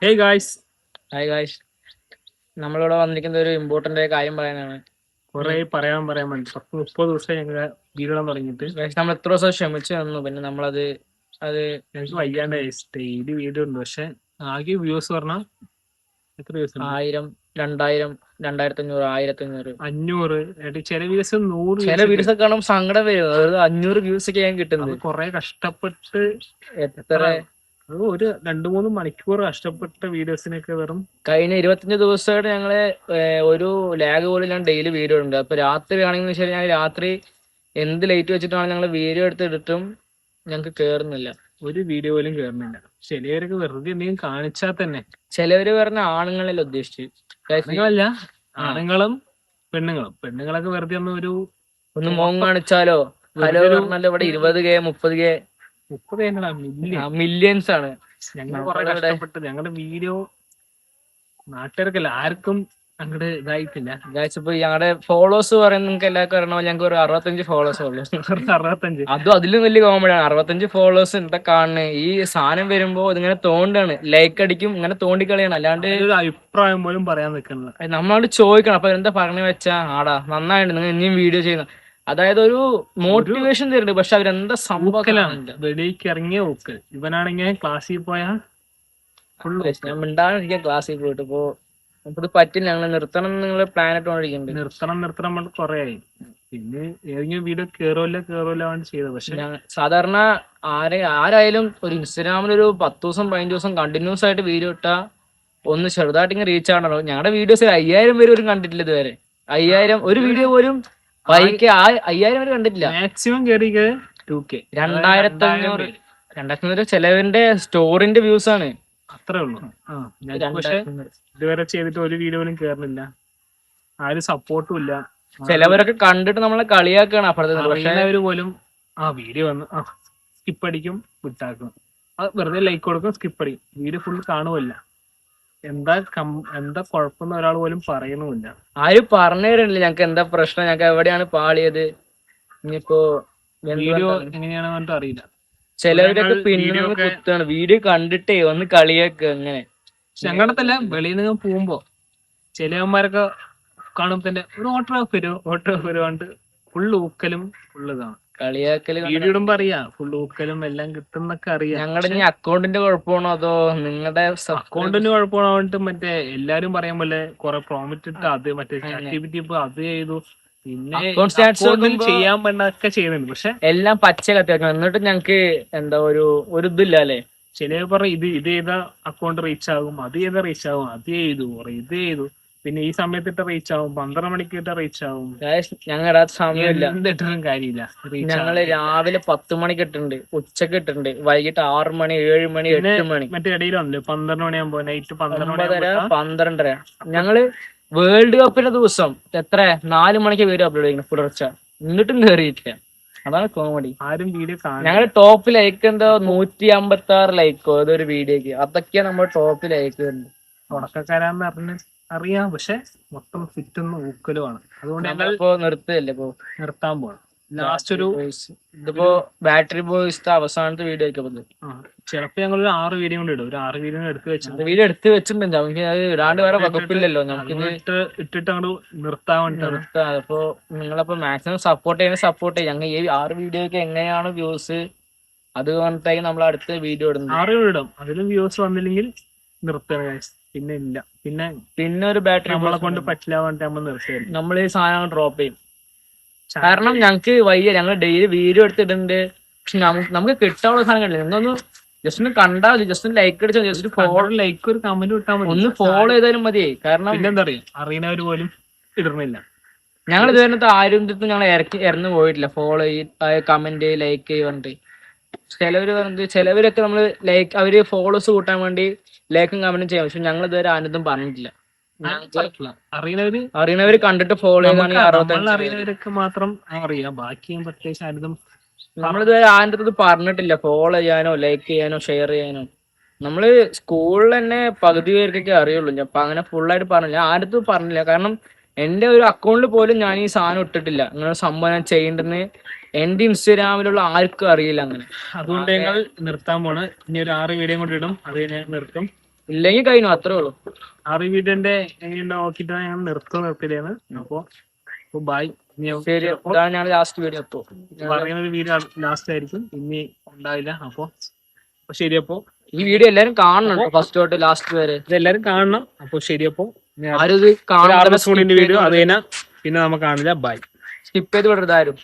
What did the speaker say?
Hey guys, hi guys, നമ്മളിവിടെ വന്നിരിക്കുന്ന ഒരു ഇമ്പോർട്ടന്റ് കാര്യം പറയാനാണ്. കുറെ പറയാൻ വേണ്ടി 30 ദിവസം ഞങ്ങൾ വീടിടാൻ തുടങ്ങിയിട്ട് ഗായ്സ്, നമ്മൾ എത്ര ദിവസം ക്ഷമിച്ചു തന്നു, പിന്നെ നമ്മളത് അത് ഞങ്ങൾക്ക് വയ്യാണ്ട് ഡെയിലി വീഡിയോ ഉണ്ട്. പക്ഷെ ആകെ വ്യൂസ് പറഞ്ഞാൽ എത്ര വ്യൂസ് ഉണ്ട്? 1000, 2000, 2500, 1500, 500. ചില വീഡിയോസ് 100 ചില വ്യൂസ്. വീഡിയോസ് ഒക്കെ കാണുമ്പോൾ സങ്കടം വരും. അതായത് 500 വ്യൂസ് ഒക്കെ ഞാൻ അത് കിട്ടുന്നത് കുറെ കഷ്ടപ്പെട്ട് എത്ര അത് ഒരു 2-3 മണിക്കൂർ കഷ്ടപ്പെട്ട വീഡിയോസിനൊക്കെ വെറും കഴിഞ്ഞ 25 ദിവസമായിട്ട് ഞങ്ങള് ഒരു ലാഗ് പോലും ഞാൻ ഡെയിലി വീഡിയോ ഉണ്ട്. അപ്പൊ രാത്രി ആണെങ്കിൽ ശരി, ഞാൻ രാത്രി എന്ത് ലൈറ്റ് വെച്ചിട്ടാണ് ഞങ്ങൾ വീഡിയോ എടുത്ത് ഇട്ടിട്ടും ഞങ്ങൾക്ക് കേറുന്നില്ല. ഒരു വീഡിയോ പോലും കയറുന്നില്ല. ചിലവരൊക്കെ വെറുതെ എന്തെങ്കിലും കാണിച്ചാൽ തന്നെ. ചിലവര് പറഞ്ഞ ആണുങ്ങളല്ല ഉദ്ദേശിച്ചു, ആണുങ്ങളല്ല, ആണുങ്ങളും പെണ്ണുങ്ങളൊക്കെ വെറുതെ ഒന്ന് മോൻ കാണിച്ചാലോ, ഹലോ പറഞ്ഞാലോ ഇവിടെ 20K 30K 30 മില്യൺസ് ആണ്. ഞങ്ങൾ കുറെ കഷ്ടപ്പെട്ട് ഞങ്ങളുടെ വീഡിയോ നാട്ടുകാർക്കല്ല ആർക്കും അങ്ങോട്ട് ഇതായിട്ടില്ല. ഇപ്പൊ ഞങ്ങളുടെ ഫോളോവേഴ്സ് പറയുന്നത് നിങ്ങൾക്ക് എല്ലാവർക്കും അറിയണോ, ഞങ്ങൾക്ക് ഒരു 65 ഫോളോവേഴ്സ് ഉള്ളു. 65. അതും അതിലും വലിയ കോമഡിയാണ്. 65 ഫോളോവേഴ്സ് എന്താ കാണുന്നത്? ഈ സാധനം വരുമ്പോ ഇതിങ്ങനെ തോണ്ടാണ്, ലൈക്ക് അടിക്കും, ഇങ്ങനെ തോണ്ടിക്കളിയാണ്. അല്ലാണ്ട് ഒരു അഭിപ്രായം പോലും പറയാൻ നിൽക്കുന്നില്ല. നമ്മളോട് ചോദിക്കണം. അപ്പൊ എന്താ പറഞ്ഞു വെച്ചാ, ആടാ നന്നായിട്ട് നിങ്ങൾ ഇനിയും വീഡിയോ ചെയ്യുന്ന, അതായത് ഒരു മോട്ടിവേഷൻ തരുന്നുണ്ട്. പക്ഷെ അവരെന്താ സംഭവം വെളിക്ക് ഇറങ്ങിയ ഊക്കൽ. ഇവനാണെങ്കിൽ ക്ലാസ്സിൽ പോയാ ഞാൻ മിണ്ടാണ്ടിരിക്കാൻ ക്ലാസ്സിൽ പോയിട്ട്. ഇപ്പോ നമുക്കത് പറ്റില്ല, ഞങ്ങൾ നിർത്തണം നിങ്ങൾ പ്ലാൻ ഇട്ടുകൊണ്ടിരിക്കുന്നുണ്ട്. നിർത്തണം കുറെ ആയി. പിന്നെ ഏതെങ്കിലും വീഡിയോ കേറുമല്ലോ ചെയ്തത്. പക്ഷെ സാധാരണ ആരായാലും ഒരു ഇൻസ്റ്റാഗ്രാമിൽ ഒരു 10 ദിവസം 15 ദിവസം കണ്ടിന്യൂസ് ആയിട്ട് വീഡിയോ ഇട്ടാ ഒന്ന് ചെറുതായിട്ട് ഇങ്ങനെ റീച്ച് ആണല്ലോ. ഞങ്ങളുടെ വീഡിയോസ് 5000 പേര് പോലും കണ്ടിട്ടില്ല ഇതുവരെ. 5000 ഒരു വീഡിയോ പോലും 5000 പേര് കണ്ടിട്ടില്ല. മാക്സിമം കയറിയത് 2K 2500 ചിലവന്റെ സ്റ്റോറിന്റെ വ്യൂസ് ആണ്. അത്രേ ഉള്ളൂ. പക്ഷെ ഇതുവരെ ചെയ്തിട്ട് ഒരു വീഡിയോ പോലും കേറുന്നില്ല. ആരും സപ്പോർട്ടും ഇല്ല. ചിലവരൊക്കെ കണ്ടിട്ട് നമ്മളെ കളിയാക്കാണ് അപ്പുറത്ത്. പക്ഷെ അവര് പോലും വീഡിയോ വന്ന് സ്കിപ്പ് അടിക്കും, വിട്ടാക്കും. വെറുതെ ലൈക്ക് കൊടുക്കും, സ്കിപ്പ് അടിക്കും, വീഡിയോ ഫുൾ കാണുമല്ല. എന്താ കുഴപ്പമെന്ന് ഒരാൾ പോലും പറയണമില്ല. ആരും പറഞ്ഞു തരണില്ല ഞങ്ങക്ക് എന്താ പ്രശ്നം, ഞങ്ങക്ക് എവിടെയാണ് പാളിയത്. ഇനിയിപ്പോ വീഡിയോ എങ്ങനെയാണെന്ന് അറിയില്ല. ചിലവരൊക്കെ പിന്നെ കുത്താണ് വീഡിയോ കണ്ടിട്ടേ വന്ന് കളിയാക്കുക. അങ്ങനെ ഞങ്ങളടത്തല്ല, വെളിയിൽ നിന്ന് പോകുമ്പോ ചിലവന്മാരൊക്കെ കാണുമ്പോ തന്നെ ഒരു ഓട്ടോഗ്രാഫ് വരുവാണ്ട് ഫുള്ള് ഊക്കലും ഫുള്ളിതാണ് കളിയാക്കല്. വീഡിയോ ഇടുമ്പോ അറിയാം ഫുള്ള് ഊക്കലും എല്ലാം കിട്ടുന്നൊക്കെ അറിയാം. ഞങ്ങളുടെ അക്കൗണ്ടിന്റെ കുഴപ്പമാണോ അതോ നിങ്ങളുടെ അക്കൗണ്ടിന്റെ കുഴപ്പമാണോ? മറ്റേ എല്ലാരും പറയാൻ പോലെ കുറെ പ്രോമിറ്റ് ഇട്ട് അത് മറ്റേ ആക്ടിവിറ്റി അത് ചെയ്തു, പിന്നെ ചെയ്യാൻ പറ്റൊക്കെ ചെയ്യുന്നുണ്ട്. പക്ഷെ എല്ലാം പച്ച കത്തിയാക്കണം. എന്നിട്ട് ഞങ്ങക്ക് എന്താ ഒരു ഇതില്ല അല്ലെ. ചിലവർ പറയും ഇത് ചെയ്ത അക്കൗണ്ട് റീച്ച് ആകും, അത് ചെയ്ത റീച്ച് ആകും, അത് ചെയ്തു പിന്നെ ഈ സമയത്തിട്ട് റീച്ച് ആവും, 12 മണിക്ക് ഇട്ട റീച്ച് ആവും. ഞങ്ങളുടെ സമയമില്ല, എന്തിട്ടും കാര്യമില്ല. ഞങ്ങള് രാവിലെ 10 മണിക്ക് ഇട്ടിട്ടുണ്ട്, ഉച്ചക്ക് ഇട്ടിട്ടുണ്ട്, വൈകിട്ട് 6 മണി 7 മണി 8 മണി, മറ്റേ ഇടയിലാണല്ലോ 12 മണിയാകുമ്പോ നൈറ്റ് 12:30. ഞങ്ങള് വേൾഡ് കപ്പിന്റെ ദിവസം എത്ര 4 മണിക്ക് വീഡിയോ അപ്ലോഡ് ചെയ്യുന്നു പുലർച്ചെ, എന്നിട്ടും കയറിയിട്ടില്ല. അതാണ് കോമഡി. ആരും വീഡിയോ ഞങ്ങളുടെ ടോപ്പ് ലൈക്ക് എന്തോ 156 ലൈക്കോ ഏതൊരു വീഡിയോക്ക്. അതൊക്കെയാ നമ്മുടെ ടോപ്പ് ലൈക്ക് വരുന്നത്. തുടക്കക്കാരാന്ന് അറിയാം, പക്ഷെ മൊത്തം ഫിറ്റൊന്നും ഊക്കലുമാണ്. അതുകൊണ്ട് ഞങ്ങൾ നിർത്തുകയല്ലേ, ഇപ്പൊ നിർത്താൻ പോകണം. ലാസ്റ്റ് ഇതിപ്പോ ബാറ്ററി ബോയ്സ് അവസാനത്തെ വീഡിയോ ആയിക്കോട്ടെ. ചിലപ്പോ ഞങ്ങൾ ഒരു 6 വീഡിയോ കൊണ്ട് ഇടും. ഒരു 6 വീഡിയോ എടുത്ത് വെച്ചിട്ടുണ്ട്. നമുക്ക് അത് ഇടാണ്ട് വേറെ വകുപ്പില്ലല്ലോ. നമുക്ക് ഇട്ടിട്ട് അങ്ങോട്ട് നിർത്താൻ. അപ്പൊ നിങ്ങളപ്പോ മാക്സിമം സപ്പോർട്ട് ചെയ്യും. ഞങ്ങൾ ഈ 6 വീഡിയോക്ക് എങ്ങനെയാണ് വ്യൂസ് അത് പറഞ്ഞിട്ടായി നമ്മൾ അടുത്ത വീഡിയോ ഇടുന്നത്. 6 ഇടും, അതിലും വ്യൂസ് വന്നില്ലെങ്കിൽ നിർത്തണം. പിന്നെ ഒരു ബാറ്ററി നമ്മളെ കൊണ്ട് പറ്റില്ല പറഞ്ഞിട്ട് നമ്മൾ നിർത്തുകയും നമ്മൾ ഈ സാധനം ഡ്രോപ്പ് ചെയ്യും. കാരണം ഞങ്ങക്ക് വയ്യ. ഞങ്ങൾ ഡെയിലി വീഡിയോ എടുത്തിട്ടുണ്ട്. പക്ഷെ നമുക്ക് കിട്ടാനുള്ള സാധനം കണ്ടില്ല. നിങ്ങളൊന്ന് ജസ്റ്റ് ഒന്ന് കണ്ടാൽ മതി, ജസ്റ്റ് ഒന്ന് ലൈക്ക് അടിച്ചാൽ, ജസ്റ്റ് ഫോളോ, ലൈക്ക് ഒരു കമന്റ് ഇട്ടാൽ മതി, ഒന്ന് ഫോളോ ചെയ്താലും മതി. കാരണം പിന്നെന്താ അറിയാം, അറിയുന്നവര് പോലും ഇടുന്നില്ല. ഞങ്ങൾ ഇതുവരെ ആരും ഞങ്ങൾ ഇറന്നു പോയിട്ടില്ല ഫോളോ കമന്റ് ലൈക്ക് ചെയ്യുന്നുണ്ട്. ചിലവരൊക്കെ നമ്മള് ലൈക്ക് അവര് ഫോളോസ് കൂട്ടാൻ വേണ്ടി ലൈക്കും കമന്റും ചെയ്യാം. പക്ഷെ ഞങ്ങൾ ഇതുവരെ ആരും പറഞ്ഞിട്ടില്ല. അറിയണവര് കണ്ടിട്ട് ഫോളോ ചെയ്താണെങ്കിൽ അറിയുന്നവരൊക്കെ മാത്രം അറിയാം. ബാക്കി പ്രത്യേകിച്ച് ആരും നമ്മളിതുവരെ ആരുടെ പറഞ്ഞിട്ടില്ല ഫോളോ ചെയ്യാനോ ലൈക്ക് ചെയ്യാനോ ഷെയർ ചെയ്യാനോ. നമ്മള് സ്കൂളിൽ തന്നെ പകുതി പേർക്കൊക്കെ അറിയുള്ളൂ. ഞാൻ അങ്ങനെ ഫുള്ളായിട്ട് പറഞ്ഞില്ല, ആരും പറഞ്ഞില്ല. കാരണം എന്റെ ഒരു അക്കൗണ്ടിൽ പോലും ഞാൻ ഈ സാധനം ഇട്ടിട്ടില്ല. അങ്ങനെ സംഭവം ഞാൻ ചെയ്യേണ്ടെന്ന് എന്റെ ഇൻസ്റ്റാഗ്രാമിലുള്ള ആർക്കും അറിയില്ല അങ്ങനെ. അതുകൊണ്ട് ഞങ്ങൾ നിർത്താൻ പോണ്. ഇനി ഒരു 6 വീഡിയോ കൊണ്ട് ഇടും, അത് ഞാൻ നിർത്തും. ഇല്ലെങ്കിൽ കഴിഞ്ഞു, അത്രേ ഉള്ളൂ. ആറ് വീഡിയോന്റെ നോക്കിട്ട് ഞാൻ നിർത്തിയാണ്. അപ്പൊ ബൈ. ശരി, ഇതാണ് ഞാൻ ലാസ്റ്റ് വീഡിയോ. അപ്പൊ പറയുന്ന ഒരു വീഡിയോ ലാസ്റ്റ് ആയിരിക്കും, ഇനി ഉണ്ടാവില്ല. അപ്പൊ ശരി. അപ്പൊ ഈ വീഡിയോ എല്ലാരും കാണണം, ഫസ്റ്റ് തൊട്ട് ലാസ്റ്റ് വരെ ഇതെല്ലാരും കാണണം. അപ്പൊ ശരി. അപ്പൊ ആരും ഇത് കാണാൻ വീഡിയോ അത് തന്നെ. പിന്നെ നമുക്ക് കാണില്ല. ബൈ. സ്കിപ്പ് ചെയ്ത് വിടരുതാരും.